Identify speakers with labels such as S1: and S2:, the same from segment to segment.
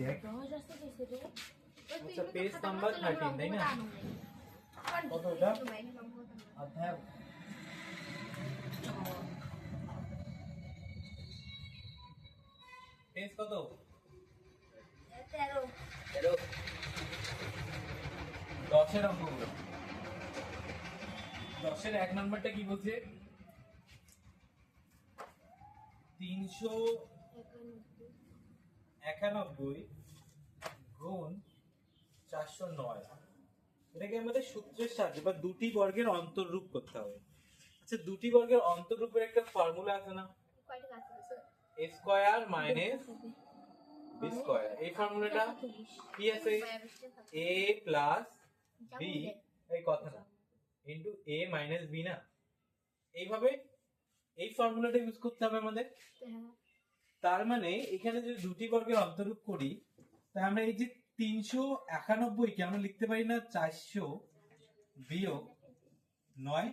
S1: দেখ আচ্ছা page number 13 তাই না কত এটা অধ্যায় পেজ কত
S2: 13
S1: 10 এর অঙ্কগুলো 10 এর 1 নাম্বারটা কি বলছে 391 গুণ 409 এটাকে আমাদের সূত্রের সাহায্যে বা দুটি বর্গের অন্তররূপ করতে হবে। আচ্ছা দুটি বর্গের অন্তররূপের একটা ফর্মুলা আছে না a square minus b square. এই ফর্মুলাটা কি আছে a প্লাস b এই কথা না ইনটু a মাইনাস b না, এইভাবে এই ফর্মুলাটা ইউজ করতে হবে আমাদের। তার মানে এখানে যদি দুটি বর্গের অন্তররূপ করি তাহলে আমরা এই যে 391 কে আমরা লিখতে পারি না 400 বিয়োগ 9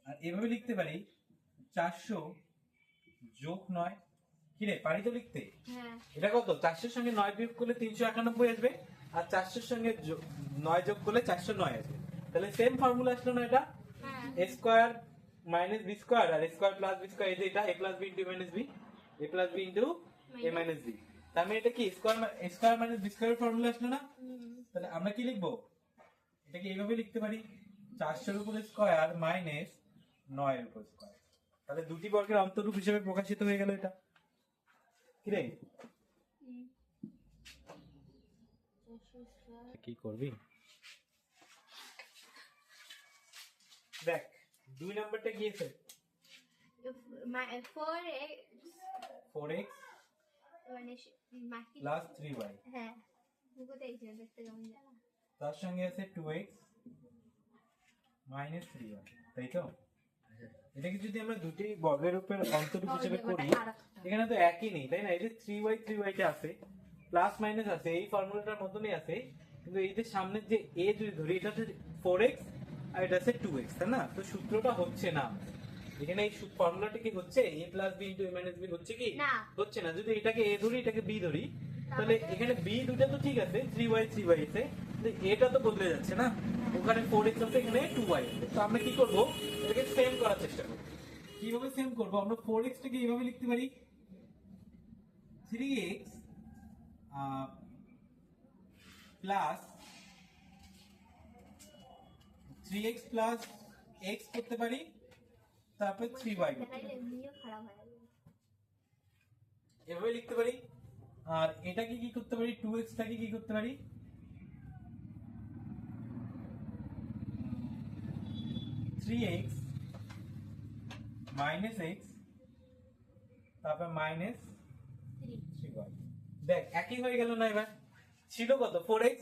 S1: আর এভাবে লিখতে পারি 400 যোগ 9। কি রে পারি তো লিখতে? এটা কত 400 এর সঙ্গে 9 বিয়োগ করলে 391 আসবে আর 400 এর সঙ্গে 9 যোগ করলে 409 আসবে। তাহলে সেম ফর্মুলা আসলো না এটা a square minus b square আর a square plus b square এই যে এটা a plus b into minus b a plus b into a minus b। তার মানে এটা কি square minus b square formula আসলো না? তাহলে আমরা কি লিখবো এটাকে এইভাবে লিখতে পারি 400 এর উপর স্কয়ার মাইনাস 9 এর উপর স্কয়ার। তাহলে দুটি বর্গের অন্তররূপ হিসেবে প্রকাশিত হয়ে গেল এটা। কি রে কি করবি দেখ 2 নাম্বারটা কি আছে 4x
S2: মানে
S1: প্লাস 3y
S2: হ্যাঁ কোথায় ছিল দেখতে কেমন জানা
S1: তার সঙ্গে আছে 2x মাইনাস 3y তাই তো? এটাকে যদি আমরা দুটি বর্গের রূপের অন্তররূপ হিসেবে করি এখানে তো একই নেই তাই না? এই যে 3y টা আছে প্লাস মাইনাস আছে এই ফর্মুলাটার মতনই আছে কিন্তু এই যে সামনের যে a যদি ধরি এটা হচ্ছে 4x আর এটা আছে 2x তাই না? তো সূত্রটা হচ্ছে না এখানে এই ফর্মুলাটা কি হচ্ছে a plus b into a minus b হচ্ছে কি হচ্ছে না। যদি এটাকে a ধরি এটাকে b ধরি তাহলে এখানে b দুটো তো ঠিক আছে 3y আছে কিন্তু এটা তো বদলে যাচ্ছে না, ওখানে 4x আছে এখানে 2y আছে। তো আমরা কি করব এটাকে সেম করার চেষ্টা করব। কিভাবে সেম করব আমরা 4x টাকে এইভাবে লিখতে পারি 3x plus 3x plus x করতে পারি তারপর 3y করতে পারি এভাবে লিখতে পারি। আর এটাকে কি করতে পারি 2x টাকে কি করতে পারি 3x মাইনাস x তারপর মাইনাস 3y। দেখ একই হয়ে গেল না? এবার ছিল কত 4x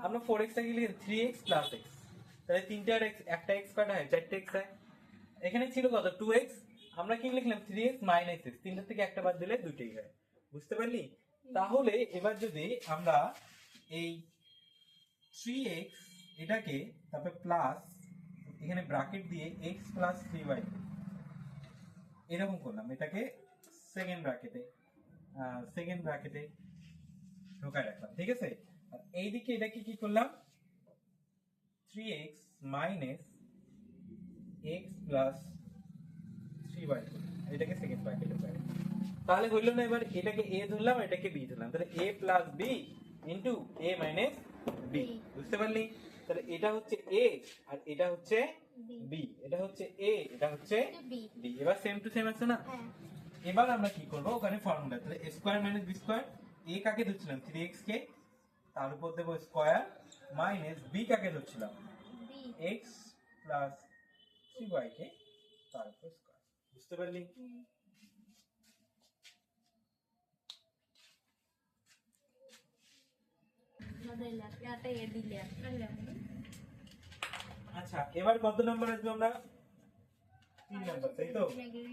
S1: আমরা 4x টাকে লিখে 3x প্লাস x তাহলে তিনটা x একটা x কাটা হয় 4টা x হয়। এখানে ছিল কত 2x আমরা কি লিখলাম 3x মাইনাস x তিনটা থেকে একটা বাদ দিলে দুটোই হয়। বুঝতে পারলি? তাহলে এবার যদি আমরা এই 3x এটাকে তারপর প্লাস এখানে ব্র্যাকেট দিয়ে x প্লাস 3y এরকম করলাম এটাকে সেকেন্ড ব্র্যাকেটে ঢোকায় রাখলাম ঠিক আছে। আর এইদিকে এটাকে কি করলাম 3x minus x plus 3y এটাকে সেকেন্ড ব্র্যাকেটে ঢোকায়। তাহলে হইল না? এবার এটাকে a ধরলাম এটাকে b ধরলাম তাহলে a plus b into a minus b। বুঝতে পারলি? তাহলে এটা হচ্ছে a আর এটা হচ্ছে b এটা হচ্ছে a এটা হচ্ছে b। এবার সেম টু সেম আছে না? এবার আমরা কি করব ওখানে ফর্মুলা তাহলে a square minus b square a কাকে ধরছিলাম 3x কে তার উপর দেব স্কয়ার মাইনাস b কাকে ধরছিলাম x প্লাস 3y কে তার উপর স্কয়ার। বুঝতে পারলি? আচ্ছা এবার কত নাম্বার আসবে আমরা 3 নাম্বার তাই তো?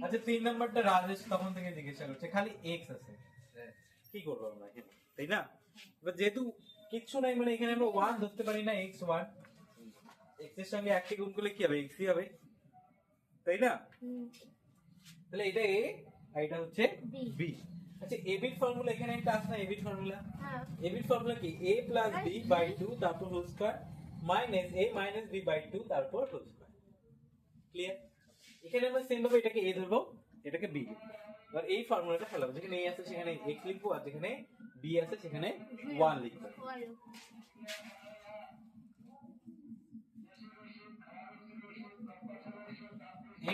S1: আচ্ছা 3 নাম্বারটা রাজেশ তখন থেকে জিজ্ঞাসা করছে খালি x আছে কি করব আমরা এখানে তাই না? এবার যেহেতু কিচ্ছু নাই মানে এখানে আমরা 1 ধরতে পারি না x1 x এর সঙ্গে 1 কে গুণ করলে কি হবে x ই হবে তাই না? তাহলে এটা a আর এটা হচ্ছে b। আচ্ছা এবির ফর্মুলা এখানে একটা আছে না, এবির ফর্মুলা?
S2: হ্যাঁ
S1: এবির ফর্মুলা কি? a প্লাস b বাই 2 তারপর whole square minus a minus b by 2 তারপর হোল স্কয়ার। ক্লিয়ার? এখানে আমরা সেম ভাবে এটাকে a ধরবো, এটাকে b লিখবো। এবার এই ফর্মুলাটা ফেলাবো, যেখানে a আছে সেখানে x লিখবো, আর যেখানে b আছে সেখানে 1 লিখবো।
S2: বলো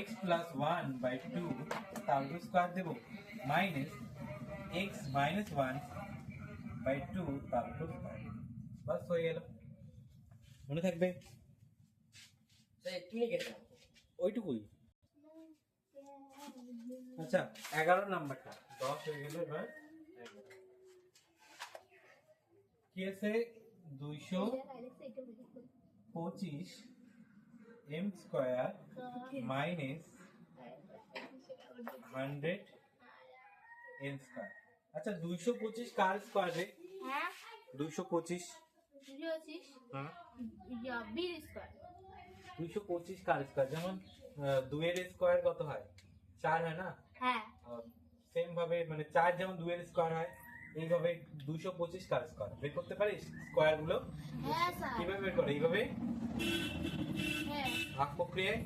S1: x প্লাস 1 বাই 2 তারপর স্কয়ার দেব মাইনাস x মাইনাস 1 বাই 2 তারপর স্কয়ার। বাস হয়ে গেল। মনে থাকবে?
S3: তুমি কেটে
S1: ওইটুকুই। আচ্ছা 11 নাম্বারটা 10 হয়ে গেল। এবার 11 কি আছে? 225 m square minus 100 n square. আচ্ছা 225 কার স্কয়ার রে?
S2: হ্যাঁ
S1: 225
S2: 225
S1: হ্যাঁ
S2: বির স্কয়ার
S1: 225 কার স্কয়ার, যেমন 2 এর স্কয়ার কত হয়? 4 হয় না?
S2: হ্যাঁ
S1: সেম ভাবে মানে 4 যেমন 2 এর স্কয়ার হয়, এইভাবে 225 কার স্কয়ার বের করতে পারিস স্কয়ার গুলো?
S2: হ্যাঁ স্যার
S1: কিভাবে বের করে? এইভাবে
S2: হ্যাঁ
S1: ভাগ প্রক্রিয়ায়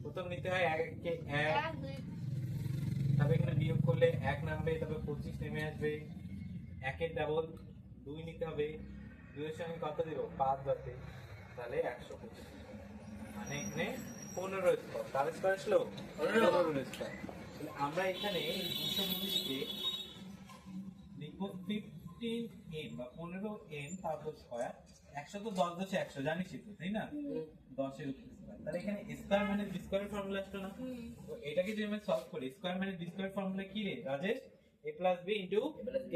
S1: প্রথম নিতে হয় 1 কে 1,
S2: 1 2
S1: তারপর এখানে বিয়োগ করলে 1 নামবে, তারপর 25 নেমে আসবে, 1 এর ডাবল 2 নিতে হবে, 2 এর সঙ্গে কত দেব? 5 বাড়বে, তাহলে 125। মানে এখানে 15 স্কয়ার। কার স্কয়ার আসলো? 15 স্কয়ার। তাহলে আমরা এখানে এই 225 কে লিখবো 15m বা 15m তারপর স্কয়ার। 100 তো 10 10 100 জানিসই তো, তাই না? 10 এর উপর স্কয়ার। তাহলে এখানে স্কয়ার মানে বি স্কয়ার ফর্মুলা আসলো না? তো এটাকে যদি আমরা সলভ করি, স্কয়ার মানে বি স্কয়ার ফর্মুলা কি রে Rajesh? a plus b into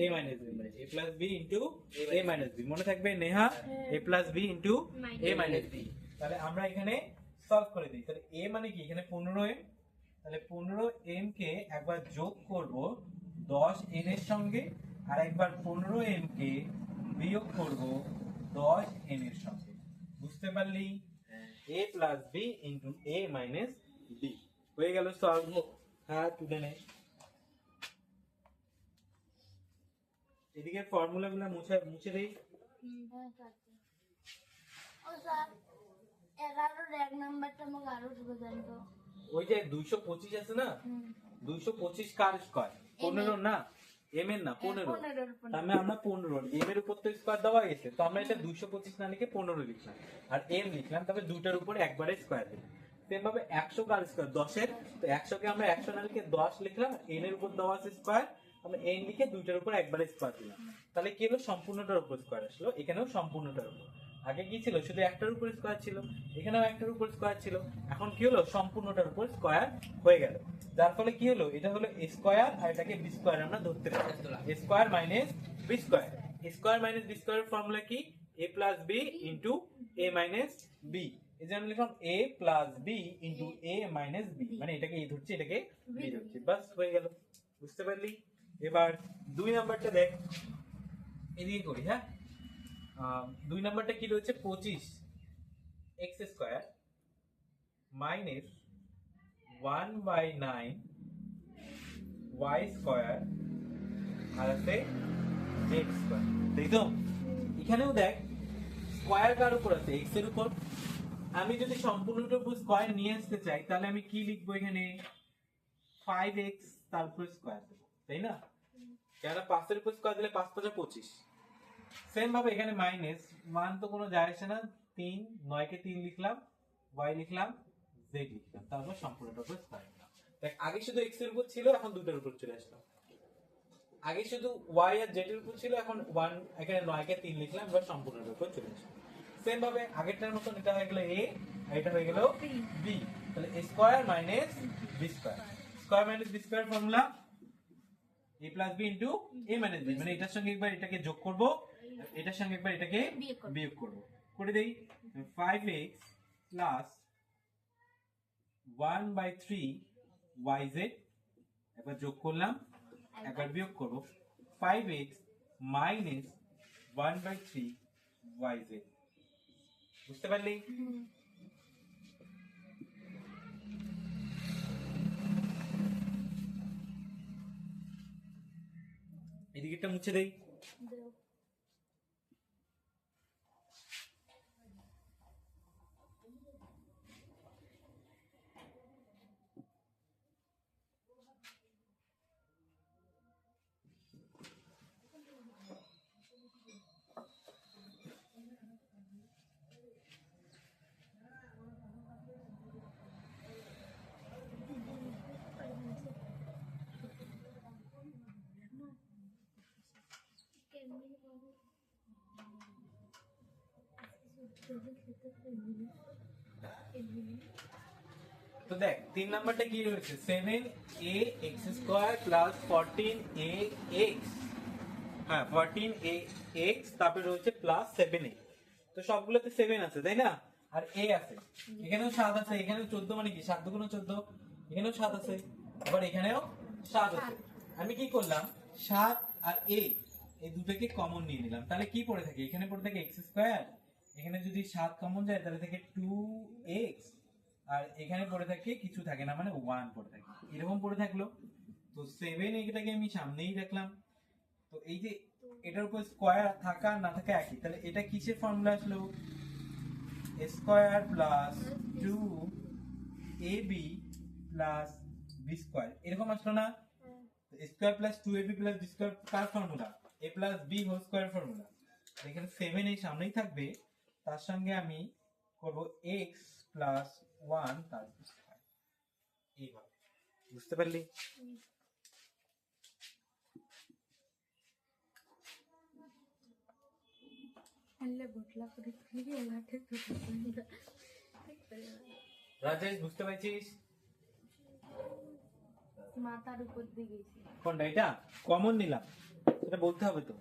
S1: a minus b, মানে a plus b into a minus b। মনে থাকবে Neha? a plus b into a minus b। তাহলে আমরা এখানে সলভ করে দিই। তাহলে a মানে কি? এখানে 15m, তাহলে 15m কে একবার যোগ করব 10n এর সঙ্গে, আর একবার 15m কে বিয়োগ করব 10n এর সঙ্গে। বুঝতে পারলি? a plus b into a minus b হয়ে গেল সলভ। হ্যাঁ তুলে নে। এদিকে ফর্মুলা গুলো মুছে দেই।
S2: হ্যাঁ স্যার ও স্যার 11 এর 1 নাম্বারটা আমাকে আরো বোঝান তো
S1: ওই যে 225 আছে না, 225 কার স্কয়ার? 15 না, m এর না, 15।
S2: 15 এর উপর
S1: তার মানে আমরা 15 m এর উপর তো স্কয়ার দেওয়া গেছে, তো আমরা এটা 225 না লিখে 15 লিখলাম, আর m লিখলাম, তবে দুটার উপরে একবারে স্কয়ার দিলাম। সেম ভাবে 100 কার স্কয়ার? 10 এর। তো 100 কে আমরা 100 না লিখে 10 লিখলাম, n এর উপর দেওয়া আছে স্কয়ার, আমরা n লিখে দুইটার উপর একবারে স্কয়ার দিলাম। তাহলে কি হলো? সম্পূর্ণটার উপর স্কয়ার আসলো। এখানেও সম্পূর্ণটার উপর। আগে কি ছিল? শুধু একটার উপর স্কয়ার ছিল, এখানেও একটার উপর স্কয়ার ছিল। এখন কি হলো? সম্পূর্ণটার উপর স্কয়ার হয়ে গেল। যার ফলে কি হলো? এটা হলো a স্কয়ার, আর এটাকে b স্কয়ার আমরা ধরতে পারি। a square minus b square. a square minus b স্কয়ারের ফর্মুলা কি? a plus b into a minus b। এই যে আমরা লিখলাম a plus b into a minus b, মানে এটাকে a ধরছি, এটাকে b ধরছি। বাস হয়ে গেল। বুঝতে পারলি? এবার 2 নাম্বারটা দেখ, এদিকে করি। হ্যাঁ 2 নাম্বারটা কি রয়েছে? 25 x square minus 1/9 y square আর আছে x স্কয়ার, তাই তো? এখানেও দেখ স্কয়ার কার উপর আছে? x এর উপর। আমি যদি সম্পূর্ণটার উপর স্কয়ার নিয়ে আসতে চাই, তাহলে আমি কি লিখবো এখানে? 5x তারপর স্কয়ার দেব, তাই না? কেন 5 এর উপর স্কয়ার দিলে 5 5 25। সেম ভাবে এখানে মাইনাস 1 তো কোনো যায় আসে না, 3 9 কে 3 লিখলাম, y লিখলাম, z লিখলাম, তারপর সম্পূর্ণটার উপর স্কয়ার দিলাম। দেখ আগে শুধু x এর উপর ছিল, এখন দুটোর উপর চলে আসলাম। আগে শুধু y আর z এর উপর ছিল, এখন 1 এখানে 9 কে 3 লিখলাম, এবার সম্পূর্ণটার উপর চলে আসলাম। সেম ভাবে আগেরটার মতন এটা হয়ে গেল a, আর এটা হয়ে গেল b। তাহলে a square minus b square. Square minus b square formula a plus b into a minus b, মানে এটার সঙ্গে একবার এটাকে যোগ করব, এটার সঙ্গে একবার এটাকে বিয়োগ করব। করে দেই 5x প্লাস 1/3 yz, একবার যোগ করলাম, একবার বিয়োগ করব, 5x মাইনাস 1/3 yz। বুঝতে পারলি? এদিকেরটা মুছে দেই।
S2: দেও। কেমনি বলো?
S1: তো দেখ 3 নাম্বারটা কি রয়েছে 7a(x² + 14a(x) হ্যাঁ 14a(x) তারপরে রয়েছে প্লাস 7a। তো সবগুলোতে 7 আছে তাই না, আর a আছে, এখানেও 7 আছে, এখানেও 14 মানে কি 7 দুগুণ 14, এখানেও 7 আছে, আবার এখানেও 7 আছে। আমি কি করলাম 7 আর a এই দুটোকে কমন নিয়ে নিলাম, তাহলে কি পড়ে থাকে, এখানে পড়ে থাকে x², এখানে যদি 7 কমন যায় তাহলে থাকে 2x, আর এখানে পড়ে থাকে কিছু থাকে না মানে 1 পড়ে থাকে, এরকম পড়ে থাকলো। তো 7 এটাকে আমি সামনেই রাখলাম। তো এই যে এটার উপর স্কয়ার থাকা না থাকা একই, তাহলে এটা কিসের ফর্মুলা আসলো, square plus 2ab plus b², এরকম আসলো না। Square plus 2ab plus b² কার formula, a plus b whole square formula. এখানে 7 এই সামনেই থাকবে, তার সঙ্গে আমি করব x প্লাস 1 তার স্কয়ার, এইভাবে। বুঝতে পারলি? রাজেশ বুঝতে পারছিস?
S2: মাথার উপর দিয়ে গেছি।
S1: কোনটা এটা কমন নিলাম সেটা বলতে হবে তো।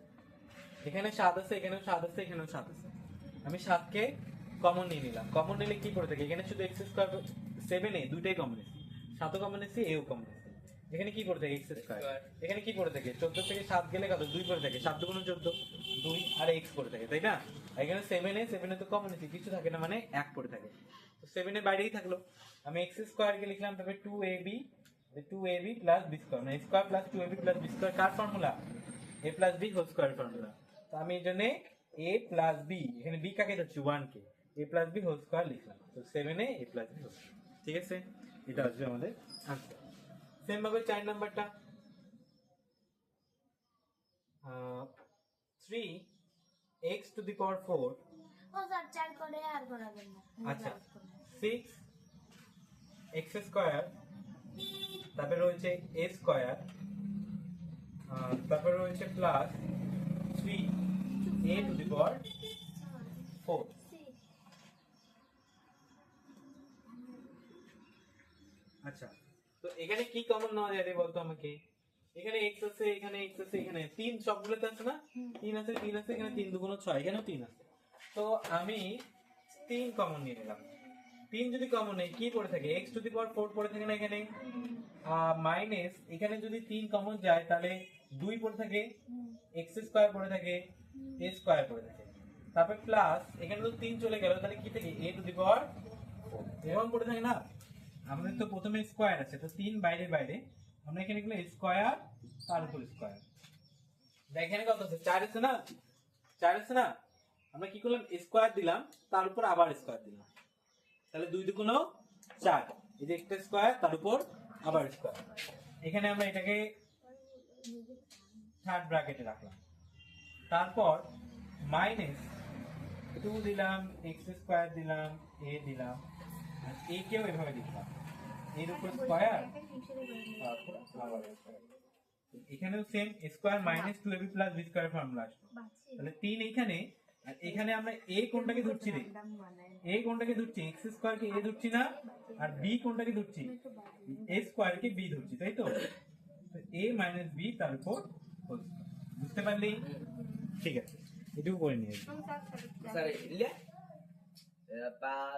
S1: এখানে 7 আছে, এখানেও 7 আছে, এখানেও 7 আছে, আমি 7 কে কমন নিয়ে নিলাম। কমন নিলে কি করে থাকে, এখানে শুধু x² 7 এ দুইটাই কমন আছে, 7 ও কমন আছে, এও কমন আছে। এখানে কি করে থাকে x², এখানে কি করে থাকে 14 থেকে 7 গেলে কত 2 করে থাকে, 7 দুগুণ 14, 2 আর x করে থাকে তাই না। আর এখানে 7 এ তো কমন আছে, কিছু থাকে না মানে 1 পড়ে থাকে, তো 7 এর বাইরেই থাকলো। আমি x² কে লিখলাম, তারপরে 2ab প্লাস b² মানে square plus 2ab plus b² কার formula, a plus b whole square formula. তো আমি এই জন্য a প্লাস b, এখানে b কাকে ধরছি 1 কে, a plus b whole square লিখলাম। তো 7 এ a plus b whole square, ঠিক আছে, এটা আসবে আমাদের আনসার। সেম ভাবে 4 নাম্বারটা 3x to the power 4,
S2: O sir 4 করে আর করাবেন না।
S1: আচ্ছা 6x², তারপরে রয়েছে a², তারপরে রয়েছে প্লাস 3a টু দি পাওয়ার 4। আচ্ছা, তো এখানে কি কমন নেওয়া যায় রে বলতো আমাকে, এখানে x আছে, এখানে x আছে, এখানে 3 সবগুলোতে আছে না, 3 আছে, 3 আছে, এখানে 3 দুগুণ 6, এখানেও 3 আছে। তো আমি 3 কমন নিয়ে নিলাম। 3 যদি কমন নেই কি পড়ে থাকে, x টু দি পাওয়ার 4 পড়ে থাকে না এখানে, মাইনাস এখানে যদি 3 কমন যায় তাহলে 2 পড়ে থাকে, x² পড়ে থাকে, a² পড়ে থাকে, তারপর প্লাস এখানে তো 3 চলে গেল, তাহলে কি থাকে a টু দি পাওয়ার 4 এরকম পড়ে থাকে না। আমাদের তো প্রথমে স্কয়ার আছে, তো 3 বাইরে বাইরে, আমরা এখানে গেলে স্কয়ার তার উপর স্কয়ার, এখানে কত আছে 4 আছে না, 4 আছে না, আমরা কি করলাম স্কয়ার দিলাম, তার উপর আবার স্কয়ার দিলাম, তাহলে 2 দুগুণ 4, এই যে একটা স্কয়ার তার উপর আবার স্কয়ার। এখানে আমরা এটাকে থার্ড ব্র্যাকেটে রাখলাম, তারপর মাইনাস 2 দিলাম, x² দিলাম, a দিলাম, আর a কেও এভাবে লিখলাম, এর উপর স্কয়ার তারপর আবার স্কয়ার। এখানেও same square minus 2ab plus b² formula আসবে, তাহলে 3 এইখানে, আর এখানে আমরা a কোনটাকে ধরছি রে, a কোনটাকে ধরছি, x² কে a ধরছি না, আর b কোনটাকে ধরছি, a² কে b ধরছি, তাই তো, a মাইনাস b তার উপর হোল স্কয়ার। বুঝতে পারলি? ঠিক আছে, এটুকু করে নিয়ে
S3: Sorry,